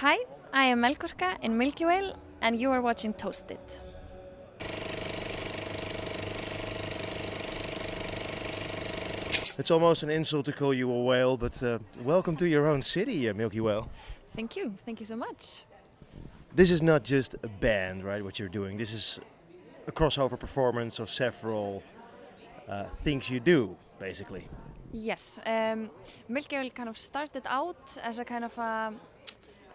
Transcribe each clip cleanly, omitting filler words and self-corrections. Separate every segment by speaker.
Speaker 1: Hi, I am Melkorka in Milkywhale, and you are watching Toasted.
Speaker 2: It's almost an insult to call you a whale, but welcome to your own city, Milkywhale.
Speaker 1: Thank you so much.
Speaker 2: This is not just a band, right, what you're doing. This is a crossover performance of several things you do, basically.
Speaker 1: Yes, Milkywhale kind of started out as a kind of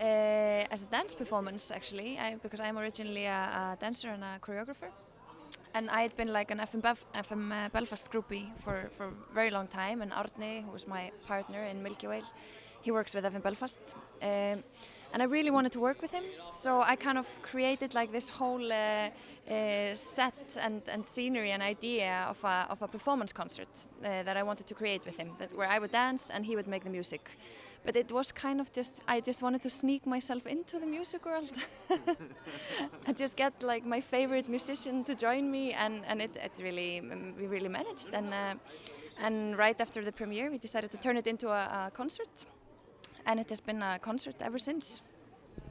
Speaker 1: as a dance performance actually, because I'm originally a dancer and a choreographer. And I had been like an FM Belfast groupie for a very long time, and Arne, who was my partner in Milkywhale, he works with FM Belfast. And I really wanted to work with him, so I kind of created like this whole set and scenery and idea of a performance concert that I wanted to create with him, where I would dance and he would make the music. But it was kind of I just wanted to sneak myself into the music world and just get like my favorite musician to join me, and we really managed. And right after the premiere, we decided to turn it into a concert, and it has been a concert ever since.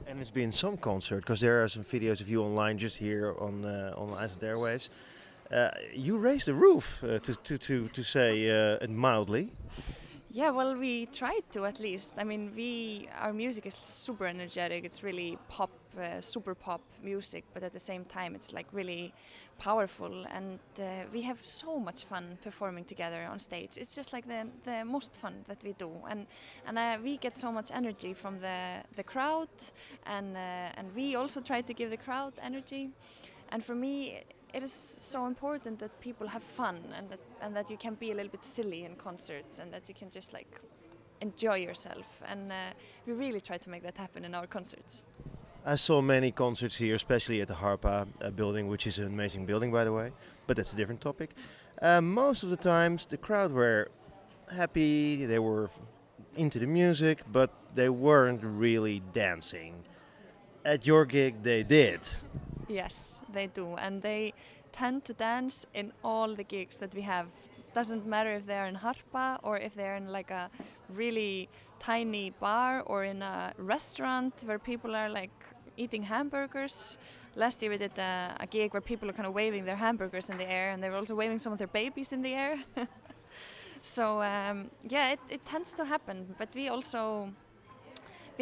Speaker 2: And it's been some concert, because there are some videos of you online just here on Iceland Airwaves. You raised the roof, to say it mildly.
Speaker 1: Yeah, well, we tried to at least. I mean, our music is super energetic. It's really pop, super pop music, but at the same time, it's like really powerful, and we have so much fun performing together on stage. It's just like the most fun that we do, and we get so much energy from the crowd, and we also try to give the crowd energy, and for me, it is so important that people have fun, and that you can be a little bit silly in concerts, and that you can just like enjoy yourself, and we really try to make that happen in our concerts.
Speaker 2: I saw many concerts here, especially at the Harpa building, which is an amazing building, by the way, but that's a different topic. Most of the times the crowd were happy, they were into the music, but they weren't really dancing. At your gig they did.
Speaker 1: Yes, they do, and they tend to dance in all the gigs that we have. Doesn't matter if they're in Harpa or if they're in like a really tiny bar or in a restaurant where people are like eating hamburgers. Last year we did a gig where people are kind of waving their hamburgers in the air, and they were also waving some of their babies in the air. So yeah, it tends to happen, but we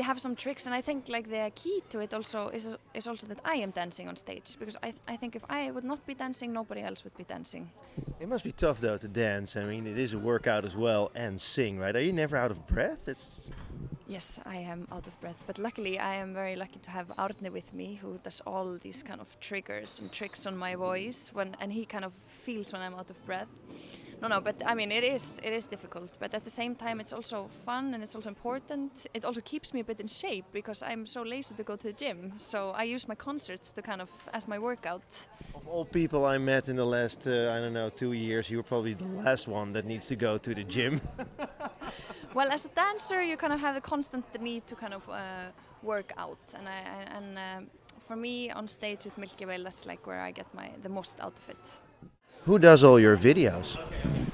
Speaker 1: have some tricks, and I think like the key to it also is also that I am dancing on stage, because I think if I would not be dancing, nobody else would be dancing.
Speaker 2: It must be tough though to dance. I mean, it is a workout as well, and sing, right? Are you never out of breath?
Speaker 1: Yes, I am out of breath, but luckily I am very lucky to have Arne with me, who does all these kind of triggers and tricks on my voice, and he kind of feels when I'm out of breath. No, but I mean, it is difficult, but at the same time it's also fun, and it's also important. It also keeps me a bit in shape, because I'm so lazy to go to the gym, so I use my concerts to kind of as my workout.
Speaker 2: Of all people I met in the last, 2 years, you were probably the last one that needs to go to the gym.
Speaker 1: Well, as a dancer, you kind of have the constant need to kind of work out, and for me on stage with Milkywhale, that's like where I get the most out of it.
Speaker 2: Who does all your videos?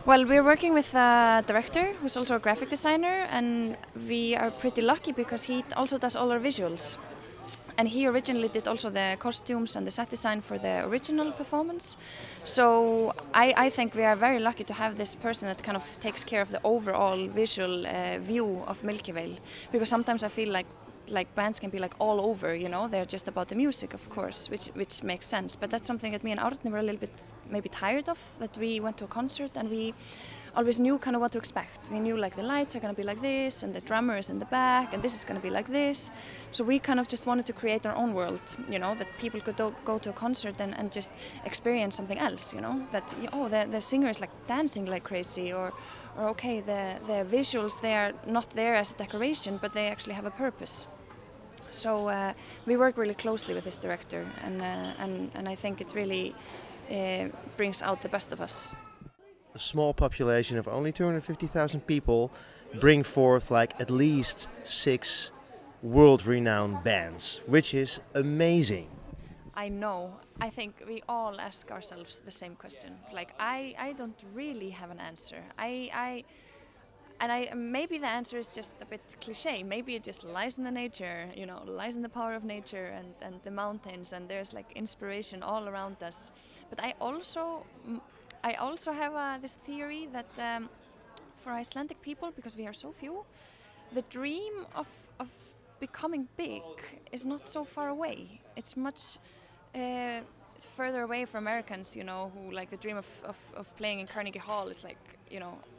Speaker 1: Well, we're working with a director who's also a graphic designer, and we are pretty lucky because he also does all our visuals. And he originally did also the costumes and the set design for the original performance. So I think we are very lucky to have this person that kind of takes care of the overall visual view of Milkywhale. Because sometimes I feel like bands can be like all over, you know, they're just about the music, of course, which makes sense. But that's something that me and Arne were a little bit maybe tired of, that we went to a concert and we always knew kind of what to expect. We knew like the lights are going to be like this, and the drummer is in the back, and this is going to be like this. So we kind of just wanted to create our own world, you know, that people could go to a concert and just experience something else, you know, that, the singer is like dancing like crazy, or okay, the visuals, they are not there as a decoration, but they actually have a purpose. So we work really closely with this director, and I think it really brings out the best of us.
Speaker 2: A small population of only 250,000 people bring forth like at least 6 world-renowned bands, which is amazing.
Speaker 1: I know. I think we all ask ourselves the same question. Like I don't really have an answer. maybe the answer is just a bit cliche. Maybe it just lies in the nature, lies in the power of nature and the mountains, and there's like inspiration all around us. But I also have this theory that for Icelandic people, because we are so few, the dream of becoming big is not so far away. It's much further away from Americans, who like the dream of playing in Carnegie Hall is like,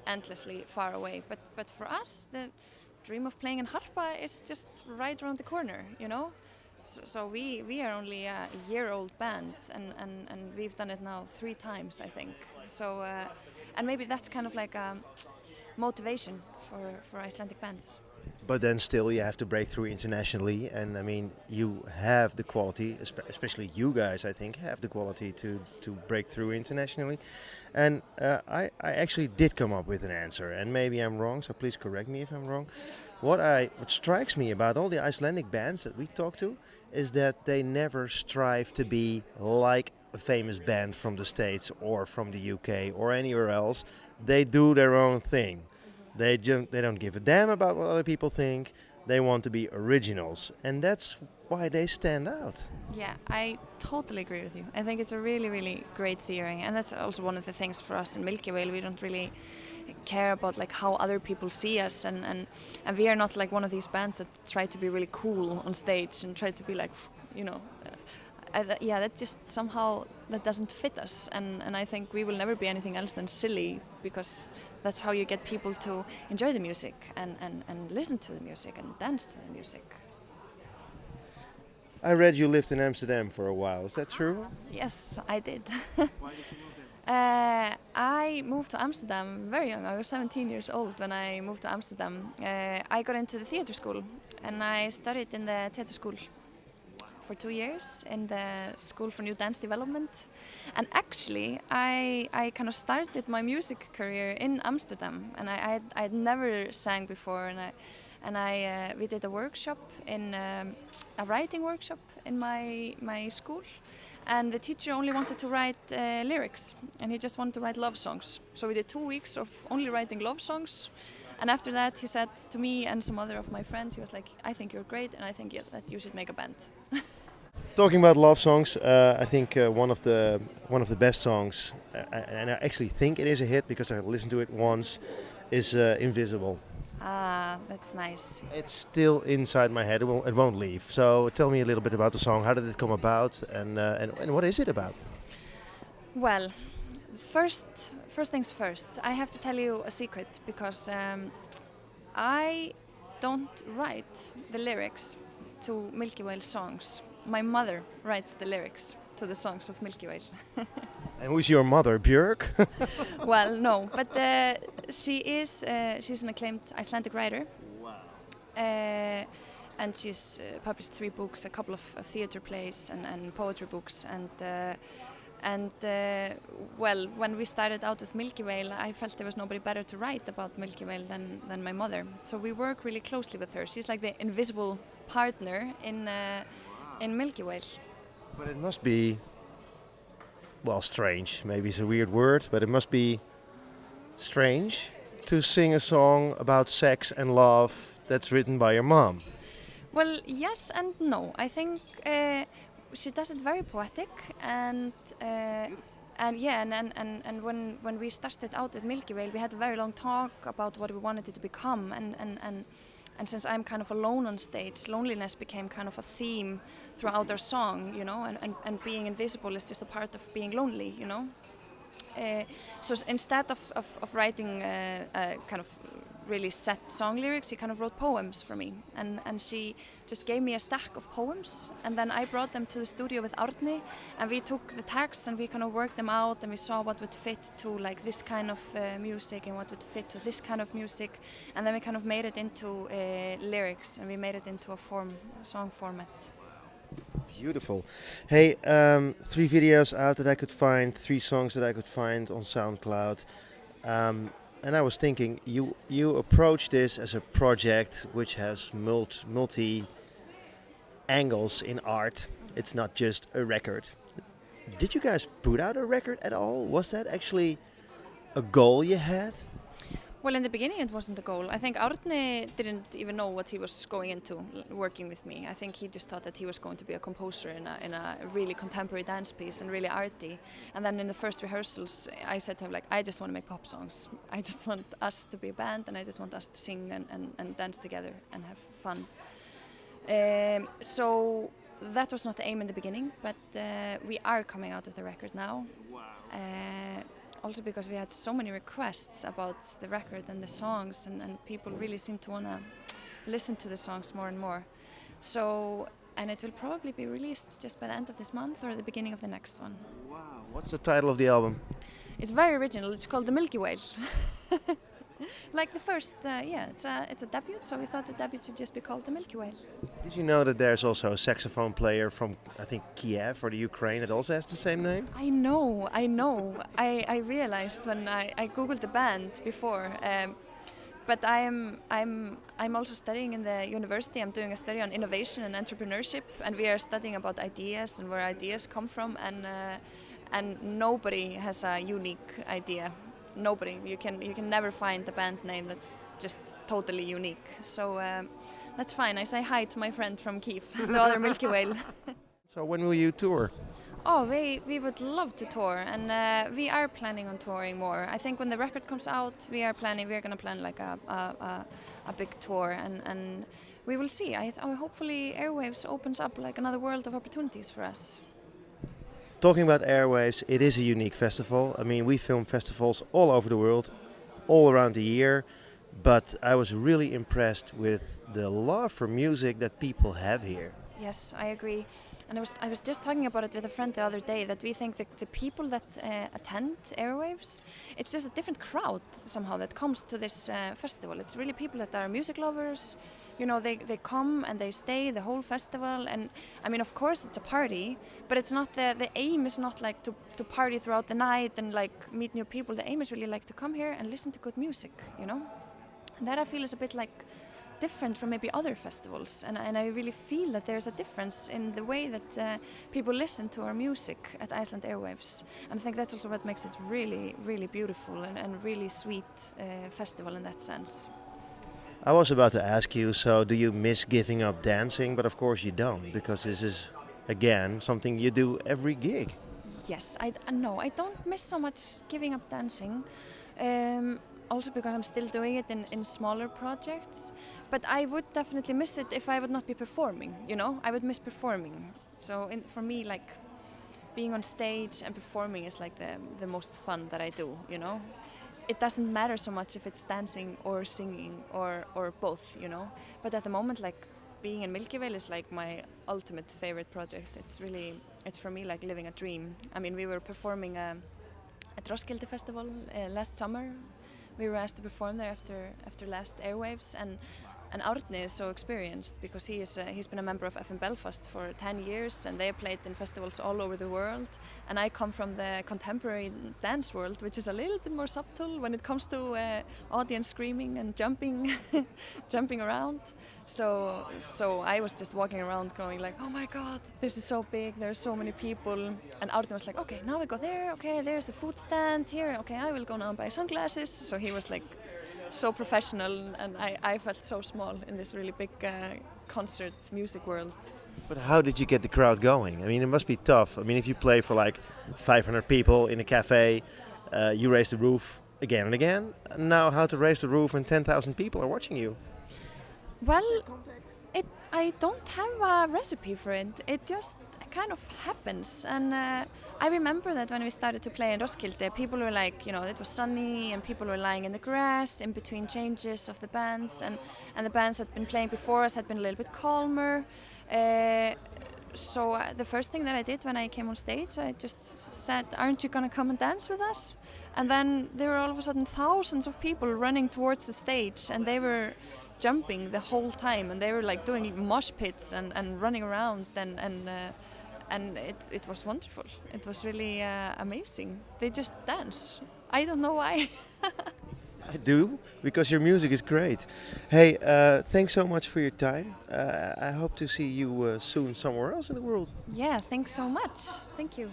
Speaker 1: endlessly far away. But for us, the dream of playing in Harpa is just right around the corner, So we are only a year-old band, and we've done it now 3 times, I think. So, and maybe that's kind of like a motivation for Icelandic bands.
Speaker 2: But then still you have to break through internationally, and I mean you have the quality, especially you guys I think have the quality to break through internationally. And I actually did come up with an answer, and maybe I'm wrong, so please correct me if I'm wrong. What strikes me about all the Icelandic bands that we talk to is that they never strive to be like a famous band from the States or from the UK or anywhere else. They do their own thing. They don't give a damn about what other people think. They want to be originals, and that's why they stand out.
Speaker 1: Yeah, I totally agree with you. I think it's a really, really great theory, and that's also one of the things for us in Milkywhale. We don't really care about like how other people see us, and we are not like one of these bands that try to be really cool on stage and try to be like, that just somehow that doesn't fit us, and I think we will never be anything else than silly, because that's how you get people to enjoy the music and listen to the music and dance to the music.
Speaker 2: I read you lived in Amsterdam for a while. Is that true?
Speaker 1: Yes, I did.
Speaker 2: Why did you move there?
Speaker 1: I moved to Amsterdam very young. I was 17 years old when I moved to Amsterdam. I got into the theatre school, and I studied in the theatre school for 2 years in the School for New Dance Development. And actually, I kind of started my music career in Amsterdam, and I'd never sang before, and we did a workshop a writing workshop in my school, and the teacher only wanted to write lyrics, and he just wanted to write love songs. So we did 2 weeks of only writing love songs, and after that he said to me and some other of my friends, he was like, I think you're great, and I think that you should make a band.
Speaker 2: Talking about love songs, I think one of the best songs, and I actually think it is a hit because I listened to it once, is Invisible.
Speaker 1: Ah, that's nice.
Speaker 2: It's still inside my head. It won't leave. So tell me a little bit about the song. How did it come about, and what is it about?
Speaker 1: Well, first things first. I have to tell you a secret, because I don't write the lyrics to Milkywhale songs. My mother writes the lyrics to the songs of Milkywhale.
Speaker 2: And who's your mother, Björk?
Speaker 1: Well, no, but she's an acclaimed Icelandic writer.
Speaker 2: Wow.
Speaker 1: And she's published 3 books, a couple of theatre plays and poetry books. Well, when we started out with Milkywhale, I felt there was nobody better to write about Milkywhale than my mother. So we work really closely with her. She's like the invisible partner in Milkywhale.
Speaker 2: But it must be, well, strange. Maybe it's a weird word, but it must be strange to sing a song about sex and love that's written by your mom.
Speaker 1: Well, yes and no. I think she does it very poetic, and when we started out with Milkywhale, we had a very long talk about what we wanted it to become, and since I'm kind of alone on stage, loneliness became kind of a theme throughout our song, and being invisible is just a part of being lonely, So instead of writing kind of really set song lyrics, she kind of wrote poems for me, and she just gave me a stack of poems, and then I brought them to the studio with Árni, and we took the texts and we kind of worked them out, and we saw what would fit to like this kind of music and what would fit to this kind of music, and then we kind of made it into lyrics, and we made it into a song format.
Speaker 2: Beautiful. Hey, 3 videos out that I could find, 3 songs that I could find on SoundCloud. And I was thinking, you approach this as a project which has multi angles in art. It's not just a record. Did you guys put out a record at all? Was that actually a goal you had?
Speaker 1: Well, in the beginning it wasn't the goal. I think Árni didn't even know what he was going into working with me. I think he just thought that he was going to be a composer in a really contemporary dance piece and really arty. And then in the first rehearsals I said to him, like, I just want to make pop songs. I just want us to be a band and I just want us to sing and dance together and have fun. So that was not the aim in the beginning, but we are coming out of the record now.
Speaker 2: Wow.
Speaker 1: Also because we had so many requests about the record and the songs, and people really seem to want to listen to the songs more and more. So, and it will probably be released just by the end of this month or the beginning of the next one.
Speaker 2: Wow. What's the title of the album?
Speaker 1: It's very original. It's called the Milkywhale. Like the first, it's a debut, so we thought the debut should just be called the Milkywhale.
Speaker 2: Did you know that there's also a saxophone player from, I think, Kiev or the Ukraine that also has the same name?
Speaker 1: I know. I realized when I googled the band before, but I'm also studying in the university. I'm doing a study on innovation and entrepreneurship, and we are studying about ideas and where ideas come from, and nobody has a unique idea. Nobody. You can never find a band name that's just totally unique. So that's fine. I say hi to my friend from Kiev, the other Milkywhale.
Speaker 2: So when will you tour?
Speaker 1: Oh, we would love to tour, and we are planning on touring more. I think when the record comes out, we're gonna plan like a big tour, and we will see. Hopefully Airwaves opens up like another world of opportunities for us.
Speaker 2: Talking about Airwaves, it is a unique festival. I mean, we film festivals all over the world, all around the year, but I was really impressed with the love for music that people have here.
Speaker 1: Yes, I agree. And I was just talking about it with a friend the other day, that we think that the people that attend Airwaves, it's just a different crowd somehow that comes to this festival. It's really people that are music lovers. You know, they come and they stay the whole festival, and I mean, of course it's a party, but it's not the aim is not like to party throughout the night and like meet new people. The aim is really like to come here and listen to good music, you know. And that I feel is a bit like different from maybe other festivals, and I really feel that there's a difference in the way that people listen to our music at Iceland Airwaves, and I think that's also what makes it really, really beautiful and really sweet festival in that sense.
Speaker 2: I was about to ask you, so do you miss giving up dancing? But of course you don't, because this is, again, something you do every gig.
Speaker 1: Yes, I don't miss so much giving up dancing. Also because I'm still doing it in smaller projects, but I would definitely miss it if I would not be performing, you know? I would miss performing. So for me, like, being on stage and performing is like the most fun that I do, you know? It doesn't matter so much if it's dancing or singing or both, you know? But at the moment, like, being in Milkywhale is like my ultimate favorite project. It's for me like living a dream. I mean, we were performing at Roskilde Festival last summer. We were asked to perform there after last Airwaves, and Árni is so experienced because he's been a member of FM Belfast for 10 years, and they have played in festivals all over the world. And I come from the contemporary dance world, which is a little bit more subtle when it comes to audience screaming and jumping around. So I was just walking around going like, oh my God, this is so big, there's so many people. And Árni was like, okay, now we go there, okay, there's the food stand here, okay, I will go now and buy sunglasses. So he was like so professional, and I felt so small in this really big concert music world.
Speaker 2: But how did you get the crowd going? I mean, it must be tough. I mean, if you play for like 500 people in a cafe, you raise the roof again and again. Now how to raise the roof when 10,000 people are watching you?
Speaker 1: Well, I don't have a recipe for it. It just kind of happens. And I remember that when we started to play in Roskilde, people were like, you know, it was sunny and people were lying in the grass in between changes of the bands, and the bands that had been playing before us had been a little bit calmer. So the first thing that I did when I came on stage, I just said, aren't you gonna come and dance with us? And then there were all of a sudden thousands of people running towards the stage, and they were jumping the whole time, and they were like doing mosh pits and running around, and it was wonderful. It was really amazing. They just dance. I don't know why.
Speaker 2: I do, because your music is great. Hey, thanks so much for your time. I hope to see you soon somewhere else in the world.
Speaker 1: Yeah, thanks so much. Thank you.